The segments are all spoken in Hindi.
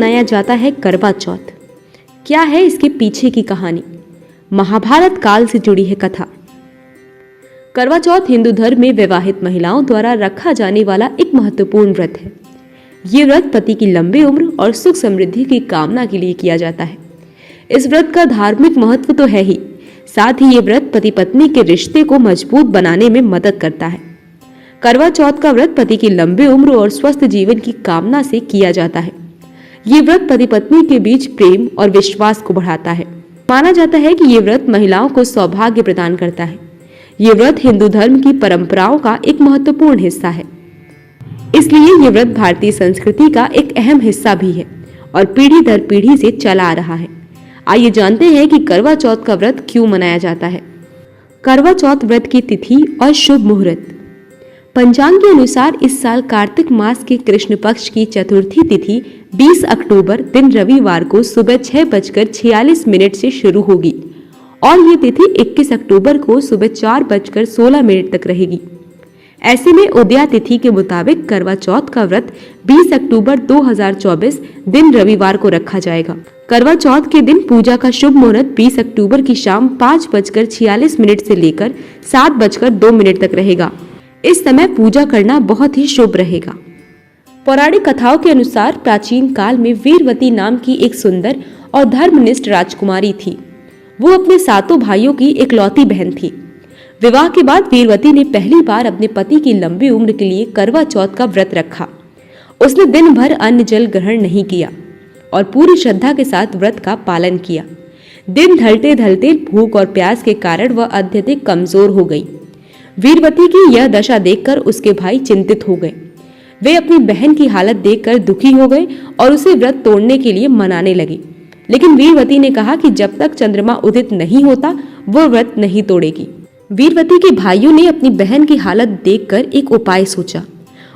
मनाया जाता है करवा चौथ? क्या है इसके पीछे की कहानी? महाभारत काल से जुड़ी है कथा। करवा चौथ हिंदू धर्म में विवाहित महिलाओं द्वारा रखा जाने वाला एक महत्वपूर्ण व्रत है। ये व्रत पति की लंबी उम्र और सुख समृद्धि की कामना के लिए किया जाता है। इस व्रत का धार्मिक महत्व तो है ही, साथ ही ये व्रत पति पत्नी के रिश्ते को मजबूत बनाने में मदद करता है। करवा चौथ का व्रत पति की लंबी उम्र और स्वस्थ जीवन की कामना से किया जाता है। ये व्रत पति पत्नी के बीच प्रेम और विश्वास को बढ़ाता है। माना जाता है कि ये व्रत महिलाओं को सौभाग्य प्रदान करता है। ये व्रत हिंदू धर्म की परंपराओं का एक महत्वपूर्ण हिस्सा है, इसलिए ये व्रत भारतीय संस्कृति का एक अहम हिस्सा भी है और पीढ़ी दर पीढ़ी से चला आ रहा है। आइए जानते हैं कि करवा चौथ का व्रत क्यों मनाया जाता है। करवा चौथ व्रत की तिथि और शुभ मुहूर्त। पंचांग के अनुसार इस साल कार्तिक मास के कृष्ण पक्ष की चतुर्थी तिथि 20 अक्टूबर दिन रविवार को सुबह 6:46 से शुरू होगी और ये तिथि 21 अक्टूबर को सुबह 4:16 तक रहेगी। ऐसे में उदया तिथि के मुताबिक करवा चौथ का व्रत 20 अक्टूबर 2024 दिन रविवार को रखा जाएगा। करवा चौथ के दिन पूजा का शुभ मुहूर्त 20 अक्टूबर की शाम 5:46 से लेकर 7:02 तक रहेगा। इस समय पूजा करना बहुत ही शुभ रहेगा। पौराणिक कथाओं के अनुसार प्राचीन काल में वीरवती नाम की एक सुंदर और धर्मनिष्ठ राजकुमारी थी। वो अपने 7 भाइयों की इकलौती बहन थी। विवाह के बाद वीरवती ने पहली बार अपने पति की लंबी उम्र के लिए करवा चौथ का व्रत रखा। उसने दिन भर अन्न जल ग्रहण नहीं किया और पूरी श्रद्धा के साथ व्रत का पालन किया। दिन ढलते ढलते भूख और प्यास के कारण वह अत्यधिक कमजोर हो गई। वीरवती की यह दशा देखकर उसके भाई चिंतित हो गए। वे अपनी बहन की हालत देखकर दुखी हो गए और उसे व्रत तोड़ने के लिए मनाने लगे। लेकिन वीरवती ने कहा कि जब तक चंद्रमा उदित नहीं होता वो व्रत नहीं तोड़ेगी। वीरवती के भाइयों ने अपनी बहन की हालत देखकर एक उपाय सोचा।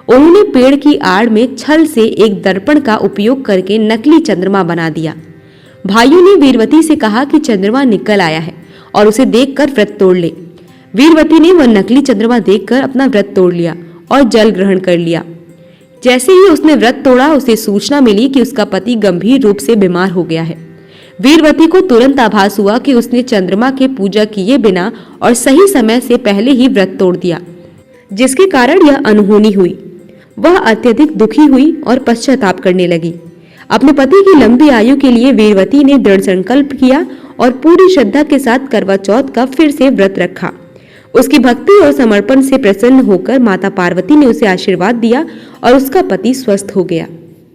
उन्होंने पेड़ की आड़ में छल से एक दर्पण का उपयोग करके नकली चंद्रमा बना दिया। भाइयों ने वीरवती से कहा कि चंद्रमा निकल आया है और उसे देखकर व्रत तोड़ ले। वीरवती ने वह नकली चंद्रमा देखकर अपना व्रत तोड़ लिया और जल ग्रहण कर लिया। जैसे ही उसने व्रत तोड़ा, उसे सूचना मिली कि उसका पति गंभीर रूप से बीमार हो गया है। वीरवती को तुरंत आभास हुआ कि उसने चंद्रमा की पूजा किए बिना और सही समय से पहले ही व्रत तोड़ दिया, जिसके कारण यह अनहोनी हुई। वह अत्यधिक दुखी हुई और पश्चाताप करने लगी। अपने पति की लंबी आयु के लिए वीरवती ने दृढ़ संकल्प किया और पूरी श्रद्धा के साथ करवा चौथ का फिर से व्रत रखा। उसकी भक्ति और समर्पण से प्रसन्न होकर माता पार्वती ने उसे आशीर्वाद दिया और उसका पति स्वस्थ हो गया।